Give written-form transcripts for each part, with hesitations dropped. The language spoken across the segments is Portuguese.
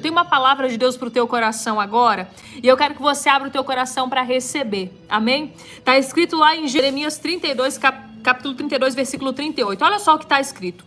Tem uma palavra de Deus para o teu coração agora, e eu quero que você abra o teu coração para receber, amém? Está escrito lá em Jeremias 32, capítulo 32, versículo 38, olha só o que está escrito: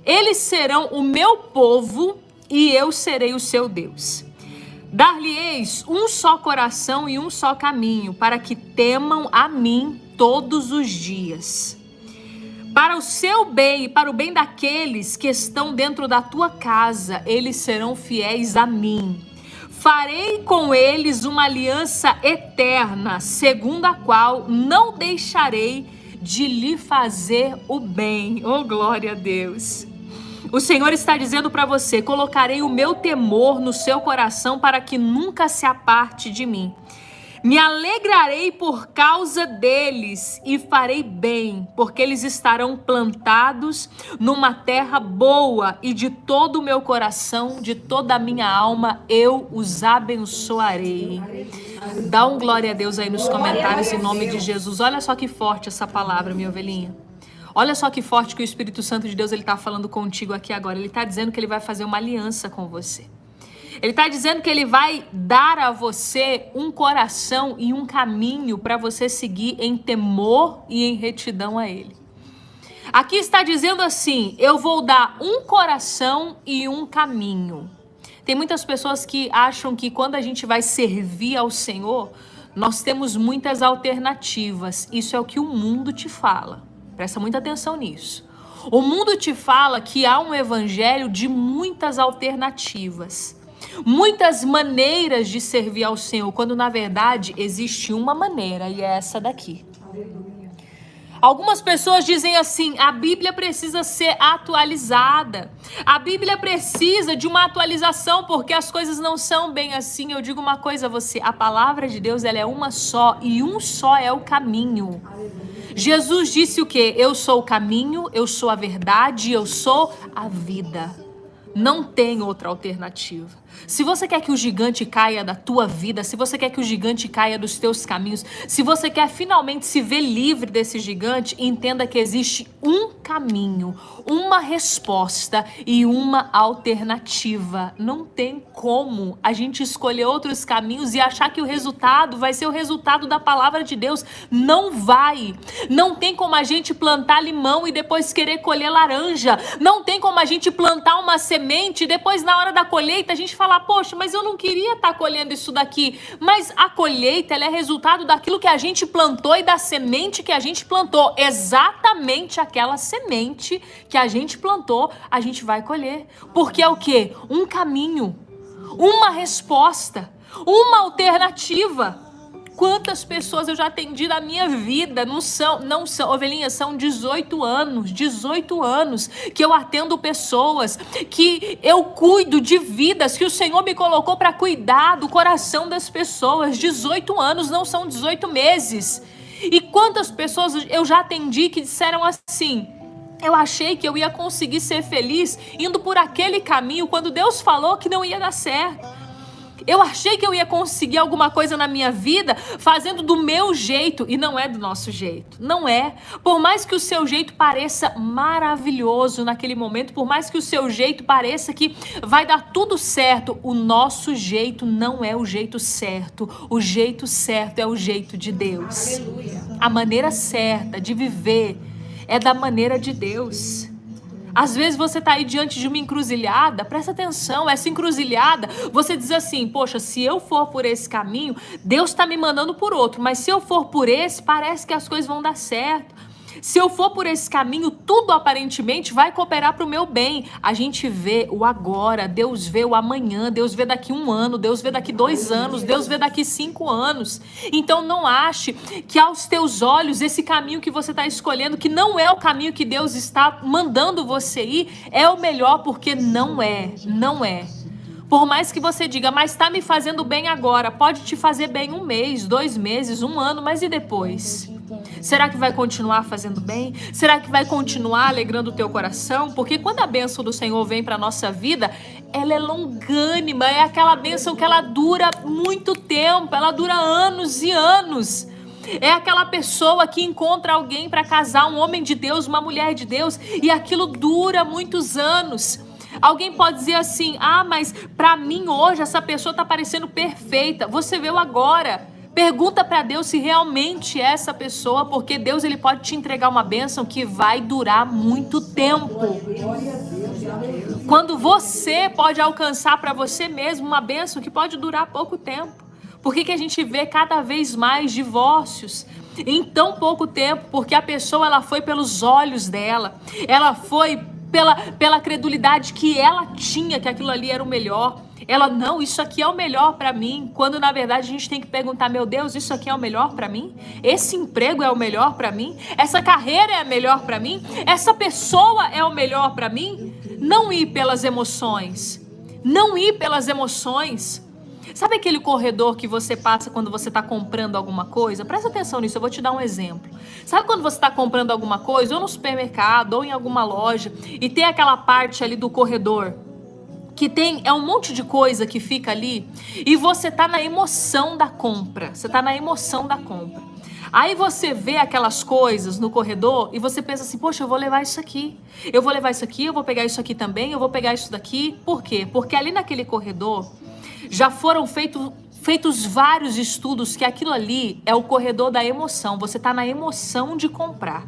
eles serão o meu povo e eu serei o seu Deus. Dar-lhe-eis um só coração e um só caminho, para que temam a mim todos os dias. Para o seu bem e para o bem daqueles que estão dentro da tua casa, eles serão fiéis a mim. Farei com eles uma aliança eterna, segundo a qual não deixarei de lhe fazer o bem. Oh, glória a Deus! O Senhor está dizendo para você: colocarei o meu temor no seu coração para que nunca se aparte de mim. Me alegrarei por causa deles e farei bem, porque eles estarão plantados numa terra boa, e de todo o meu coração, de toda a minha alma, eu os abençoarei. Dá um glória a Deus aí nos comentários em nome de Jesus. Olha só que forte essa palavra, minha ovelhinha. Olha só que forte que o Espírito Santo de Deus está falando contigo aqui agora. Ele está dizendo que ele vai fazer uma aliança com você. Ele está dizendo que ele vai dar a você um coração e um caminho para você seguir em temor e em retidão a ele. Aqui está dizendo assim: eu vou dar um coração e um caminho. Tem muitas pessoas que acham que quando a gente vai servir ao Senhor, nós temos muitas alternativas. Isso é o que o mundo te fala. Presta muita atenção nisso. O mundo te fala que há um evangelho de muitas alternativas, muitas maneiras de servir ao Senhor, quando na verdade existe uma maneira, e é essa daqui. Aleluia. Algumas pessoas dizem assim: a Bíblia precisa ser atualizada, a Bíblia precisa de uma atualização porque as coisas não são bem assim. Eu digo uma coisa a você: a palavra de Deus, ela é uma só, e um só é o caminho. Aleluia. Jesus disse o quê? Eu sou o caminho, eu sou a verdade, eu sou a vida. Não tem outra alternativa. Se você quer que o gigante caia da tua vida, se você quer que o gigante caia dos teus caminhos, se você quer finalmente se ver livre desse gigante, entenda que existe um caminho, uma resposta e uma alternativa. Não tem como a gente escolher outros caminhos e achar que o resultado vai ser o resultado da palavra de Deus. Não vai. Não tem como a gente plantar limão e depois querer colher laranja. Não tem como a gente plantar uma semente e depois, na hora da colheita, a gente falar: poxa, mas eu não queria estar colhendo isso daqui. Mas a colheita, ela é resultado daquilo que a gente plantou e da semente que a gente plantou. Exatamente aquela semente que a gente plantou, a gente vai colher. Porque é o quê? Um caminho, uma resposta, uma alternativa. Quantas pessoas eu já atendi na minha vida, não são, ovelhinhas, são 18 anos que eu atendo pessoas, que eu cuido de vidas, que o Senhor me colocou para cuidar do coração das pessoas. 18 anos, não são 18 meses. E quantas pessoas eu já atendi que disseram assim: eu achei que eu ia conseguir ser feliz indo por aquele caminho quando Deus falou que não ia dar certo. Eu achei que eu ia conseguir alguma coisa na minha vida fazendo do meu jeito, e não é do nosso jeito, não é. Por mais que o seu jeito pareça maravilhoso naquele momento, por mais que o seu jeito pareça que vai dar tudo certo, o nosso jeito não é o jeito certo. O jeito certo é o jeito de Deus. Aleluia. A maneira certa de viver é da maneira de Deus. Às vezes você está aí diante de uma encruzilhada, presta atenção, essa encruzilhada, você diz assim: poxa, se eu for por esse caminho, Deus está me mandando por outro, mas se eu for por esse, parece que as coisas vão dar certo. Se eu for por esse caminho, tudo aparentemente vai cooperar para o meu bem. A gente vê o agora, Deus vê o amanhã, Deus vê daqui 1 ano, Deus vê daqui 2 anos, Deus vê daqui 5 anos. Então não ache que aos teus olhos esse caminho que você está escolhendo, que não é o caminho que Deus está mandando você ir, é o melhor, porque não é, não é. Por mais que você diga: mas está me fazendo bem agora, pode te fazer bem 1 mês, 2 meses, 1 ano, mas e depois? Será que vai continuar fazendo bem? Será que vai continuar alegrando o teu coração? Porque quando a bênção do Senhor vem para a nossa vida, ela é longânima, é aquela bênção que ela dura muito tempo, ela dura anos e anos. É aquela pessoa que encontra alguém para casar, um homem de Deus, uma mulher de Deus, e aquilo dura muitos anos. Alguém pode dizer assim: ah, mas para mim hoje essa pessoa está parecendo perfeita. Você vê o agora. Pergunta para Deus se realmente é essa pessoa, porque Deus ele pode te entregar uma bênção que vai durar muito tempo. Quando você pode alcançar para você mesmo uma bênção que pode durar pouco tempo. Por que a gente vê cada vez mais divórcios em tão pouco tempo? Porque a pessoa ela foi pelos olhos dela, ela foi pela credulidade que ela tinha, que aquilo ali era o melhor. Ela, não, isso aqui é o melhor para mim, quando na verdade a gente tem que perguntar: meu Deus, isso aqui é o melhor para mim? Esse emprego é o melhor para mim? Essa carreira é a melhor para mim? Essa pessoa é o melhor para mim? Não ir pelas emoções, não ir pelas emoções. Sabe aquele corredor que você passa quando você está comprando alguma coisa? Presta atenção nisso, eu vou te dar um exemplo. Sabe quando você está comprando alguma coisa, ou no supermercado, ou em alguma loja, e tem aquela parte ali do corredor, que é um monte de coisa que fica ali, e você tá na emoção da compra. Você tá na emoção da compra. Aí você vê aquelas coisas no corredor e você pensa assim: poxa, eu vou levar isso aqui. Eu vou levar isso aqui, eu vou pegar isso aqui também, eu vou pegar isso daqui. Por quê? Porque ali naquele corredor já foram feitos vários estudos que aquilo ali é o corredor da emoção. Você tá na emoção de comprar.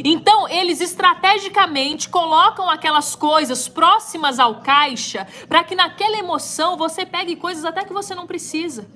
Então, eles estrategicamente colocam aquelas coisas próximas ao caixa para que naquela emoção você pegue coisas até que você não precisa.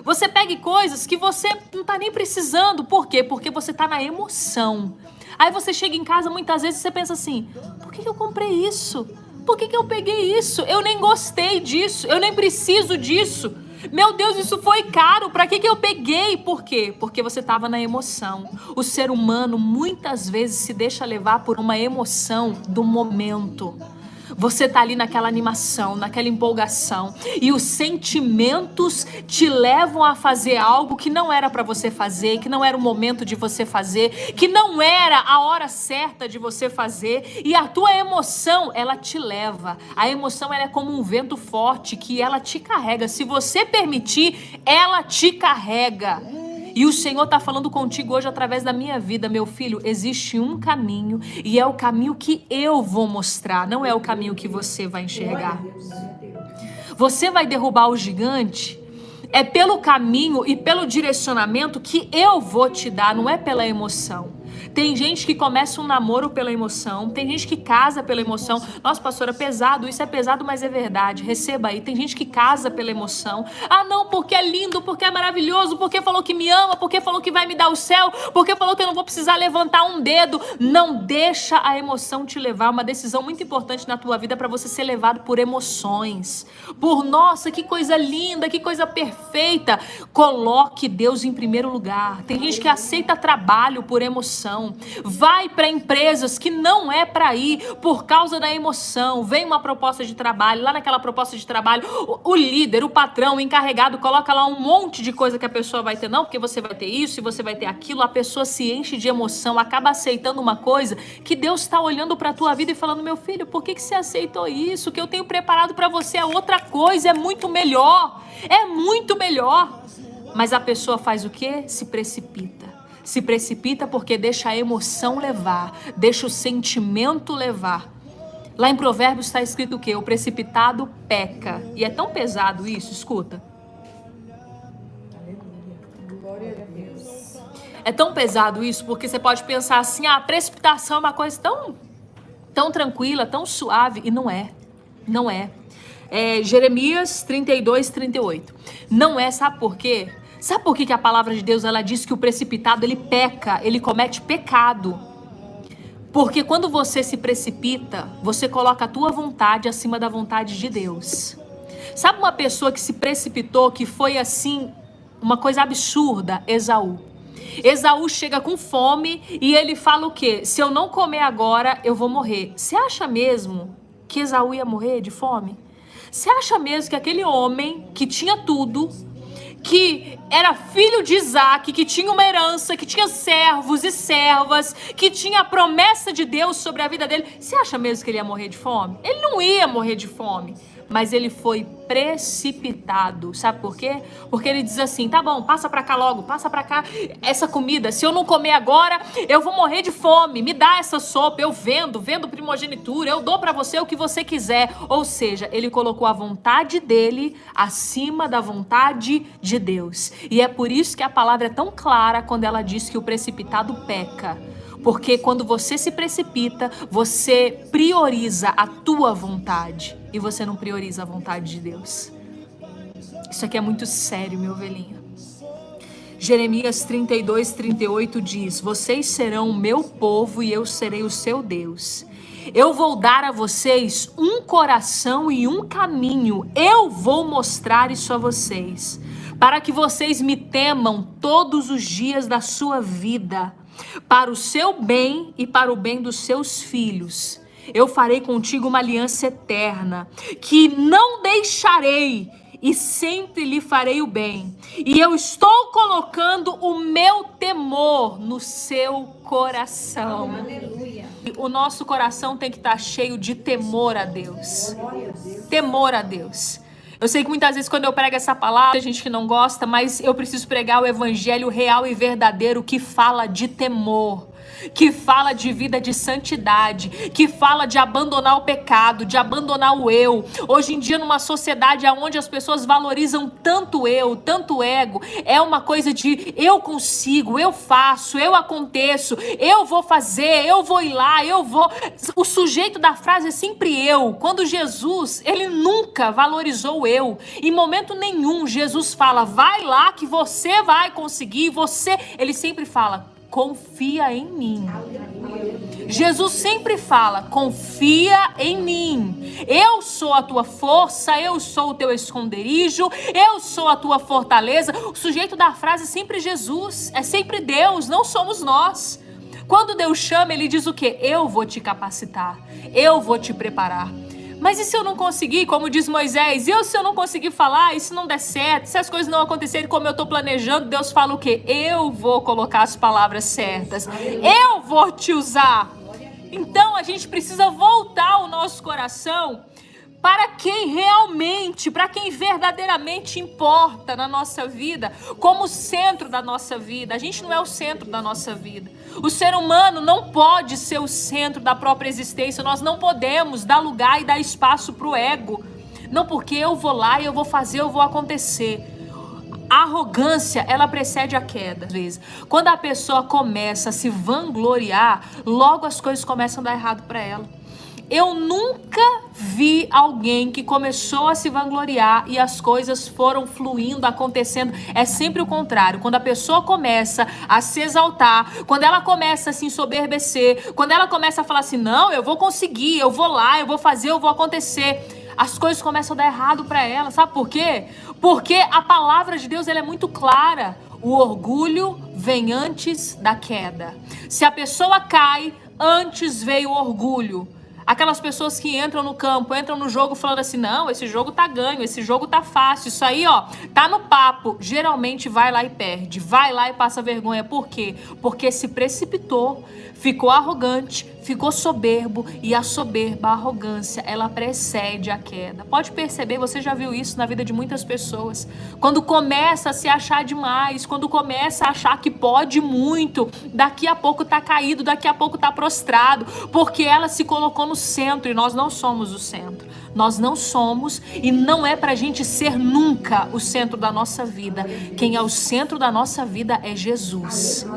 Você pegue coisas que você não está nem precisando. Por quê? Porque você está na emoção. Aí você chega em casa muitas vezes e você pensa assim: por que eu comprei isso? Por que eu peguei isso? Eu nem gostei disso, eu nem preciso disso. Meu Deus, isso foi caro, para que eu peguei? Por quê? Porque você estava na emoção. O ser humano muitas vezes se deixa levar por uma emoção do momento. Você tá ali naquela animação, naquela empolgação, e os sentimentos te levam a fazer algo que não era para você fazer, que não era o momento de você fazer, que não era a hora certa de você fazer, e a tua emoção, ela te leva. A emoção, ela é como um vento forte que ela te carrega. Se você permitir, ela te carrega. E o Senhor está falando contigo hoje através da minha vida: meu filho, existe um caminho, e é o caminho que eu vou mostrar, não é o caminho que você vai enxergar. Você vai derrubar o gigante é pelo caminho e pelo direcionamento que eu vou te dar, não é pela emoção. Tem gente que começa um namoro pela emoção, tem gente que casa pela emoção. Nossa, pastora, pesado, isso é pesado, mas é verdade. Receba aí, tem gente que casa pela emoção. Ah, não, porque é lindo, porque é maravilhoso, porque falou que me ama, porque falou que vai me dar o céu, porque falou que eu não vou precisar levantar um dedo. Não deixa a emoção te levar. Uma decisão muito importante na tua vida é para você ser levado por emoções. Por, nossa, que coisa linda, que coisa perfeita. Coloque Deus em primeiro lugar. Tem gente que aceita trabalho por emoção. Vai para empresas que não é para ir por causa da emoção. Vem uma proposta de trabalho, lá naquela proposta de trabalho, o líder, o patrão, o encarregado coloca lá um monte de coisa que a pessoa vai ter. Não, porque você vai ter isso e você vai ter aquilo. A pessoa se enche de emoção, acaba aceitando uma coisa que Deus está olhando para a tua vida e falando: meu filho, por que você aceitou isso? O que eu tenho preparado para você é outra coisa, é muito melhor. É muito melhor. Mas a pessoa faz o quê? Se precipita. Se precipita porque deixa a emoção levar, deixa o sentimento levar. Lá em Provérbios está escrito o quê? O precipitado peca. E é tão pesado isso, escuta. É tão pesado isso porque você pode pensar assim: a precipitação é uma coisa tão tranquila, tão suave. E não é. Não é. Jeremias 32, 38. Não é, sabe por quê? Sabe por que a palavra de Deus ela diz que o precipitado ele peca, ele comete pecado? Porque quando você se precipita, você coloca a tua vontade acima da vontade de Deus. Sabe uma pessoa que se precipitou, que foi assim, uma coisa absurda? Esaú. Esaú chega com fome e ele fala o quê? Se eu não comer agora, eu vou morrer. Você acha mesmo que Esaú ia morrer de fome? Você acha mesmo que aquele homem que tinha tudo, que era filho de Isaac, que tinha uma herança, que tinha servos e servas, que tinha a promessa de Deus sobre a vida dele, você acha mesmo que ele ia morrer de fome? Ele não ia morrer de fome. mas ele foi precipitado. Sabe por quê? Porque ele diz assim: tá bom, passa pra cá logo, passa pra cá essa comida. Se eu não comer agora, eu vou morrer de fome. Me dá essa sopa, eu vendo primogenitura, eu dou pra você o que você quiser. Ou seja, ele colocou a vontade dele acima da vontade de Deus. E é por isso que a palavra é tão clara quando ela diz que o precipitado peca. Porque quando você se precipita, você prioriza a tua vontade e você não prioriza a vontade de Deus. Isso aqui é muito sério, meu ovelhinha. Jeremias 32:38 diz: vocês serão o meu povo e eu serei o seu Deus. Eu vou dar a vocês um coração e um caminho. Eu vou mostrar isso a vocês, para que vocês me temam todos os dias da sua vida, para o seu bem e para o bem dos seus filhos. Eu farei contigo uma aliança eterna, que não deixarei, e sempre lhe farei o bem. E eu estou colocando o meu temor no seu coração. Aleluia. O nosso coração tem que estar cheio de temor a Deus. Temor a Deus. Eu sei que muitas vezes quando eu prego essa palavra, tem gente que não gosta, mas eu preciso pregar o evangelho real e verdadeiro que fala de temor, que fala de vida de santidade, que fala de abandonar o pecado, de abandonar o eu. Hoje em dia, numa sociedade onde as pessoas valorizam tanto eu, tanto ego, é uma coisa de eu consigo, eu faço, eu aconteço, eu vou fazer, eu vou ir lá, eu vou... O sujeito da frase é sempre eu. Quando Jesus, ele nunca valorizou o eu. Em momento nenhum, Jesus fala, vai lá que você vai conseguir, você... Ele sempre fala, confia em mim. Jesus sempre fala, confia em mim. Eu sou a tua força, eu sou o teu esconderijo, eu sou a tua fortaleza. O sujeito da frase é sempre Jesus, é sempre Deus, não somos nós. Quando Deus chama, ele diz o quê? Eu vou te capacitar, eu vou te preparar. Mas e se eu não conseguir, como diz Moisés? E se eu não conseguir falar, e se não der certo? Se as coisas não acontecerem como eu estou planejando, Deus fala o quê? Eu vou colocar as palavras certas. Eu vou te usar. Então a gente precisa voltar o nosso coração para quem realmente, para quem verdadeiramente importa na nossa vida, como centro da nossa vida. A gente não é o centro da nossa vida. O ser humano não pode ser o centro da própria existência. Nós não podemos dar lugar e dar espaço para o ego. Não porque eu vou lá e eu vou fazer, eu vou acontecer. A arrogância, ela precede a queda. Às vezes, quando a pessoa começa a se vangloriar, logo as coisas começam a dar errado para ela. Eu nunca vi alguém que começou a se vangloriar e as coisas foram fluindo, acontecendo. É sempre o contrário. Quando a pessoa começa a se exaltar, quando ela começa a se ensoberbecer, quando ela começa a falar assim, não, eu vou conseguir, eu vou lá, eu vou fazer, eu vou acontecer, as coisas começam a dar errado para ela. Sabe por quê? Porque a palavra de Deus ela é muito clara. O orgulho vem antes da queda. Se a pessoa cai, antes veio o orgulho. Aquelas pessoas que entram no campo, entram no jogo falando assim, não, esse jogo tá ganho, esse jogo tá fácil, isso aí, ó, tá no papo. Geralmente vai lá e perde, vai lá e passa vergonha. Por quê? Porque se precipitou, ficou arrogante, ficou soberbo, e a soberba, a arrogância, ela precede a queda. Pode perceber, você já viu isso na vida de muitas pessoas. Quando começa a se achar demais, quando começa a achar que pode muito, daqui a pouco tá caído, daqui a pouco tá prostrado, porque ela se colocou no centro e nós não somos o centro. Nós não somos e não é pra gente ser nunca o centro da nossa vida. Quem é o centro da nossa vida é Jesus.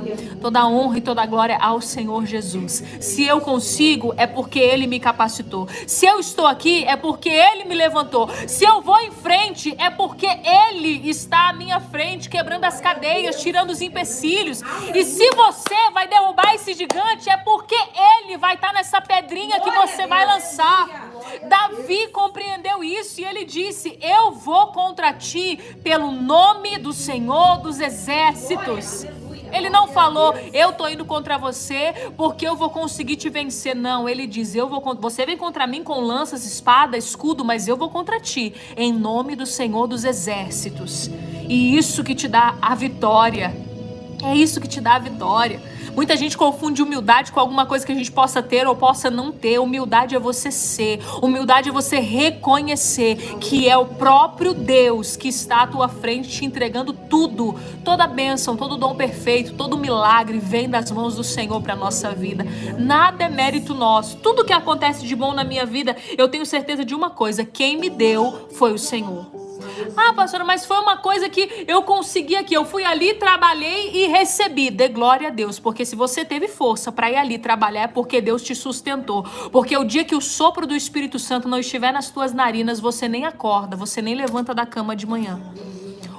Toda a honra e toda a glória ao Senhor Jesus. Se eu consigo, é porque Ele me capacitou. Se eu estou aqui, é porque Ele me levantou. Se eu vou em frente, é porque Ele está à minha frente, quebrando as cadeias, tirando os empecilhos. E se você vai derrubar esse gigante, é porque Ele vai estar nessa pedrinha que você vai lançar. Davi compreendeu isso e ele disse, eu vou contra ti pelo nome do Senhor dos Exércitos. Ele não falou, eu tô indo contra você porque eu vou conseguir te vencer. Não, ele diz, você vem contra mim com lanças, espada, escudo, mas eu vou contra ti em nome do Senhor dos Exércitos. E isso que te dá a vitória. É isso que te dá a vitória. Muita gente confunde humildade com alguma coisa que a gente possa ter ou possa não ter. Humildade é você ser. Humildade é você reconhecer que é o próprio Deus que está à tua frente te entregando tudo. Toda bênção, todo dom perfeito, todo milagre vem das mãos do Senhor para a nossa vida. Nada é mérito nosso. Tudo que acontece de bom na minha vida, eu tenho certeza de uma coisa: quem me deu foi o Senhor. Ah, pastora, mas foi uma coisa que eu consegui aqui. Eu fui ali, trabalhei e recebi. Dê glória a Deus, porque se você teve força para ir ali trabalhar é porque Deus te sustentou. Porque o dia que o sopro do Espírito Santo não estiver nas tuas narinas, você nem acorda, você nem levanta da cama de manhã.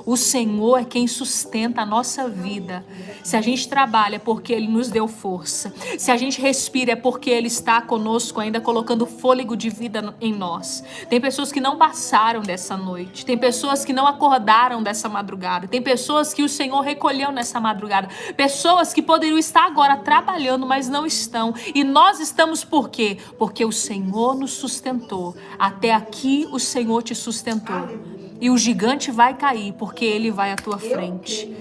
O Senhor é quem sustenta a nossa vida. Se a gente trabalha é porque Ele nos deu força. Se a gente respira é porque Ele está conosco ainda, colocando fôlego de vida em nós. Tem pessoas que não passaram dessa noite. Tem pessoas que não acordaram dessa madrugada. Tem pessoas que o Senhor recolheu nessa madrugada. Pessoas que poderiam estar agora trabalhando, mas não estão. E nós estamos por quê? Porque o Senhor nos sustentou. Até aqui o Senhor te sustentou. E o gigante vai cair, porque ele vai à tua frente.